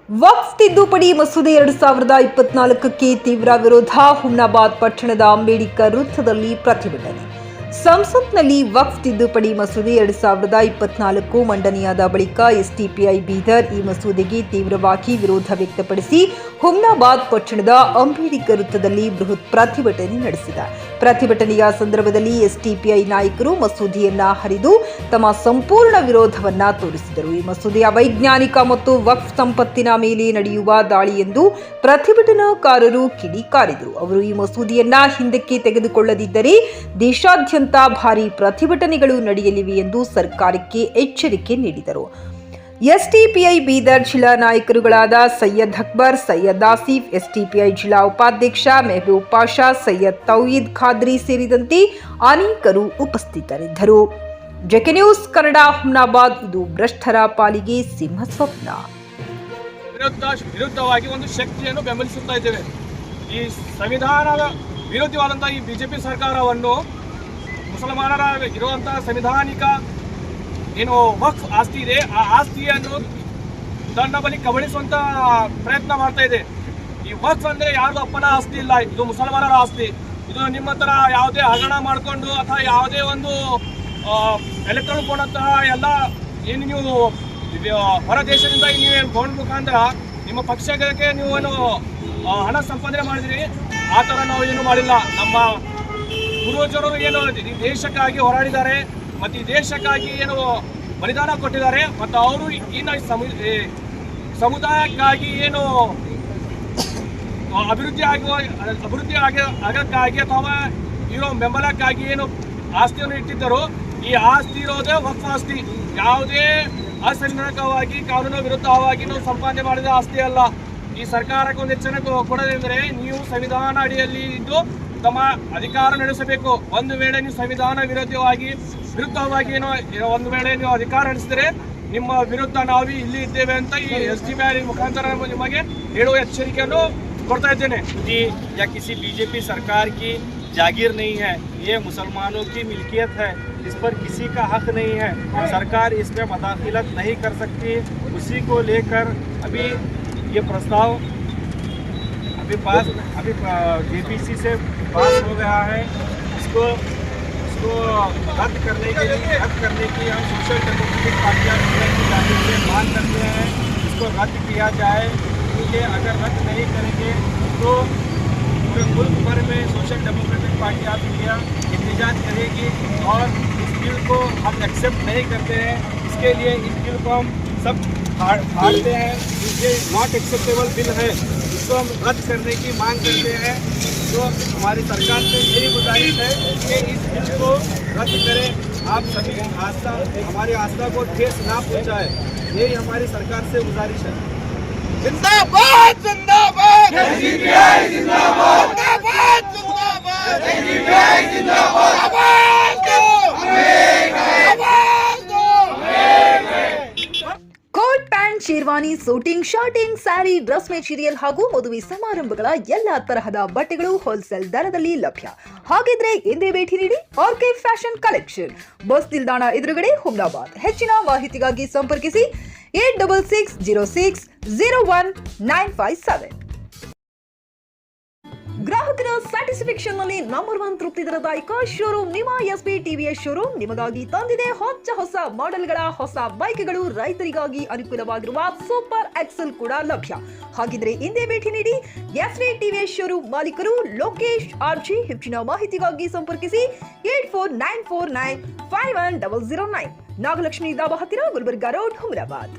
ವಕ್ಫ್ ತಿದ್ದುಪಡಿ ಮಸೂದೆ 2024ಕ್ಕೆ ತೀವ್ರ ವಿರೋಧ. ಹುಮ್ನಾಬಾದ್ ಪಟ್ಟಣದ ಅಂಬೇಡ್ಕರ್ ವೃತ್ತದಲ್ಲಿ ಪ್ರತಿಭಟನೆ. ಸಂಸತ್ನಲ್ಲಿ ವಕ್ಫ್ ತಿದ್ದುಪಡಿ ಮಸೂದೆ 2024 ಮಂಡನೆಯಾದ ಬಳಿಕ ಎಸ್ಡಿಪಿಐ ಬೀದರ್ ಈ ಮಸೂದೆಗೆ ತೀವ್ರವಾಗಿ ವಿರೋಧ ವ್ಯಕ್ತಪಡಿಸಿ ಹುಮ್ನಾಬಾದ್ ಪಟ್ಟಣದ ಅಂಬೇಡ್ಕರ್ ವೃತ್ತದಲ್ಲಿ ಬೃಹತ್ ಪ್ರತಿಭಟನೆ ನಡೆಸಿದೆ. ಪ್ರತಿಭಟನೆಯ ಸಂದರ್ಭದಲ್ಲಿ ಎಸ್ಡಿಪಿಐ ನಾಯಕರು ಮಸೂದೆಯನ್ನ ಹರಿದು ತಮ್ಮ ಸಂಪೂರ್ಣ ವಿರೋಧವನ್ನ ತೋರಿಸಿದರು. ಈ ಮಸೂದೆಯ ವೈಜ್ಞಾನಿಕ ಮತ್ತು ವಕ್ಫ್ ಸಂಪತ್ತಿನ ಮೇಲೆ ನಡೆಯುವ ದಾಳಿ ಎಂದು ಪ್ರತಿಭಟನಾಕಾರರು ಕಿಡಿಕಾರಿದರು. ಅವರು ಈ ಮಸೂದೆಯನ್ನ ಹಿಂದಕ್ಕೆ ತೆಗೆದುಕೊಳ್ಳದಿದ್ದರೆ ದೇಶಾದ್ಯಂತ ಭಾರಿ ಪ್ರತಿಭಟನೆಗಳು ನಡೆಯಲಿವೆ ಎಂದು ಸರ್ಕಾರಕ್ಕೆ ಎಚ್ಚರಿಕೆ ನೀಡಿದರು. ಎಸ್ಡಿಪಿಐ ಬೀದರ್ ಜಿಲ್ಲಾ ನಾಯಕರುಗಳಾದ ಸೈಯದ್ ಅಕ್ಬರ್, ಸೈಯದ್ ಆಸಿಫ್, ಎಸ್ಡಿಪಿಐ ಜಿಲ್ಲಾ ಉಪಾಧ್ಯಕ್ಷ ಮೆಹಬೂಬ್ ಪಾಷಾ, ಸೈಯದ್ ತೌಯೀದ್ ಖಾದ್ರಿ ಸೇರಿದಂತೆ ಅನೇಕರು ಉಪಸ್ಥಿತರಿದ್ದರು. JK news Kannada, Humnabad. ಇದು ಭ್ರಷ್ಟರ ಪಾಲಿಗೆ ಸಿಂಹ ಸ್ವಪ್ನ. ವಿರುದ್ಧವಾಗಿ ಒಂದು ಶಕ್ತಿಯನ್ನು ಬೆಂಬಲಿಸುತ್ತಾ ಇದ್ದೇವೆ. ಈ ಸಂವಿಧಾನದ ವಿರೋಧವಾದಂತಹ ಈ ಬಿಜೆಪಿ ಸರ್ಕಾರವನ್ನು ಮುಸಲ್ಮಾನರ ಇರುವಂತಹ ಸಂವಿಧಾನಿಕ ಏನು ವಕ್ಫ್ ಆಸ್ತಿ ಇದೆ, ಆ ಆಸ್ತಿಯನ್ನು ತನ್ನ ಬಳಿ ಕಬಳಿಸುವಂತ ಪ್ರಯತ್ನ ಮಾಡ್ತಾ ಇದೆ. ಈ ವಕ್ಫ್ ಅಂದ್ರೆ ಯಾರ್ದು ಅಪ್ಪನ ಆಸ್ತಿ ಇಲ್ಲ, ಇದು ಮುಸಲ್ಮಾನರ ಆಸ್ತಿ. ಇದು ನಿಮ್ಮ ಹತ್ರ ಯಾವುದೇ ಹಗರಣ ಮಾಡಿಕೊಂಡು ಅಥವಾ ಯಾವುದೇ ಒಂದು ಎಲೆಕ್ಟ್ರಾನಿಕ್ ಬೋರ್ಡ್ಂತಹ ಎಲ್ಲ ಏನು ನೀವು ಹೊರ ದೇಶದಿಂದ ನೀವು ಬೋರ್ಡ್ ಮುಖಾಂತರ ನಿಮ್ಮ ಪಕ್ಷಕ್ಕೆ ನೀವು ಹಣ ಸಂಪಾದನೆ ಮಾಡಿದ್ರಿ, ಆ ಥರ ನಾವು ಏನು ಮಾಡಿಲ್ಲ. ನಮ್ಮ ಪೂರ್ವಜರು ಏನು ದೇಶಕ್ಕಾಗಿ ಹೋರಾಡಿದ್ದಾರೆ ಮತ್ತು ಈ ದೇಶಕ್ಕಾಗಿ ಏನು ಬಲಿದಾನ ಕೊಟ್ಟಿದ್ದಾರೆ ಮತ್ತು ಅವರು ಇನ್ನು ಸಮುದಾಯಕ್ಕಾಗಿ ಏನು ಅಭಿವೃದ್ಧಿ ಆಗಕ್ಕಾಗಿ ಅಥವಾ ಇರೋ ಬೆಂಬಲಕ್ಕಾಗಿ ಏನು ಆಸ್ತಿಯನ್ನು ಇಟ್ಟಿದ್ದರು, ಈ ಆಸ್ತಿ ಇರೋದೇ ವಕ್ಫ್ ಆಸ್ತಿ. ಯಾವುದೇ ಅಸಂವಿಧಾನಿಕವಾಗಿ ಕಾನೂನು ವಿರುದ್ಧವಾಗಿ ನಾವು ಸಂಪಾದನೆ ಮಾಡಿದ ಆಸ್ತಿ ಅಲ್ಲ. ಈ ಸರ್ಕಾರಕ್ಕೆ ಒಂದು ಎಚ್ಚರಿಕೆ ಕೊಡೋದೆಂದರೆ ನೀವು ಸಂವಿಧಾನ ಅಡಿಯಲ್ಲಿ ಇದ್ದು ತಮ್ಮ ಅಧಿಕಾರ ನಡೆಸಬೇಕು. ಒಂದು ವೇಳೆ ನೀವು ಸಂವಿಧಾನ ವಿರುದ್ಧವಾಗಿ ಒಂದು ವೇಳೆ ನೀವು ಅಧಿಕಾರ ನಡೆಸಿದರೆ ನಿಮ್ಮ ವಿರುದ್ಧ ನಾವು ಇಲ್ಲಿ ಇದ್ದೇವೆ ಅಂತ ಈ ಎಸ್ಡಿಪಿಐ ಮುಖಾಂತರ ನಿಮಗೆ ಹೇಳುವ ಎಚ್ಚರಿಕೆಯನ್ನು ಕೊಡ್ತಾ ಇದ್ದೇನೆ. या किसी बीजेपी सरकार की जागीर नहीं है, ये मुसलमानों की मिल्कियत है, इस पर किसी का हक नहीं है. सरकार इसमें मदाखिलत नहीं कर सकती. उसी को लेकर अभी ये प्रस्ताव अभी जेपीसी से पास हो गया है. इसको रद्द करने की हम सोशल डेमोक्रेटिक पार्टियां की जानिब से मांग करते हैं. इसको रद्द किया जाए, क्योंकि अगर रद्द नहीं करेंगे तो पूरे मुल्क भर में social democratic party of India एहतजाज करेगी और इस बिल को हम एक्सेप्ट नहीं करते हैं. इसके लिए इस बिल को हम सब फाड़ते हैं. ये नॉट एक्सेप्टेबल बिल है, इसको हम रद्द करने की मांग करते हैं. तो हमारी सरकार से यही गुजारिश है कि इस बिल को रद्द करें. आप सभी हमारी आस्था को ठेस ना पहुँचाए, यही हमारी सरकार से गुजारिश है. जिंदाबाद जिंदाबाद एसडीपीआई जिंदाबाद जिंदाबाद जिंदाबाद एसडीपीआई जिंदाबाद आवाज दो आवाज दो. Coat pant, sherwani, suiting, shirting, sari, dress material ಹಾಗೂ ಮದುವೆ ಸಮಾರಂಭಗಳ ಎಲ್ಲಾ ತರಹದ ಬಟ್ಟೆಗಳು ಹೋಲ್ಸೇಲ್ ದರದಲ್ಲಿ ಲಭ್ಯ. ಹಾಗಿದ್ರೆ ಎಂದೇ ಭೇಟಿ ನೀಡಿ ಆರ್ಕೆ ಫ್ಯಾಷನ್ ಕಲೆಕ್ಷನ್, ಬಸ್ ನಿಲ್ದಾಣ ಎದುರುಗಡೆ, ಹುಮ್ನಾಬಾದ್. ಹೆಚ್ಚಿನ ಮಾಹಿತಿಗಾಗಿ ಸಂಪರ್ಕಿಸಿ 8660601957. ಗ್ರಾಹಕರ ಸ್ಯಾಟಿಸ್ಫ್ಯಾಕ್ಷನ್ ನಲ್ಲಿ ನಂಬರ್ 1 ತೃಪ್ತಿ ದರದಾಯಕ ಶೋರೂಮ್ ನಿಮ್ಮ ಎಸ್ಪಿ ಟಿವಿಎಸ್ ಶೋರೂಮ್ ನಿಮಗಾಗಿ ತಂದಿದೆ ಹೊಸ ಮಾಡೆಲ್ಗಳ ಹೊಸ ಬೈಕ್ಗಳು. ರೈತರಿಗಾಗಿ ಅನುಕೂಲವಾಗಿರುವ ಸೂಪರ್ ಎಕ್ಸೆಲ್ ಕೂಡ ಲಭ್ಯ. ಹಾಗಿದ್ರೆ ಹಿಂದೆ ಭೇಟಿ ನೀಡಿ ಎಸ್ಪಿ ಟಿವಿಎಸ್ ಶೋರೂಮ್ ಮಾಲೀಕರು ಲೋಕೇಶ್ ಆರ್ಜಿ. ಹೆಚ್ಚಿನ ಮಾಹಿತಿಗಾಗಿ ಸಂಪರ್ಕಿಸಿ 8494951009. ನಾಗಲಕ್ಷ್ಮಿ ದಾಬಾ ಹತ್ತಿರ, ಗುಲ್ಬರ್ಗಾ ರೋಡ್, ಹುಮ್ನಾಬಾದ್.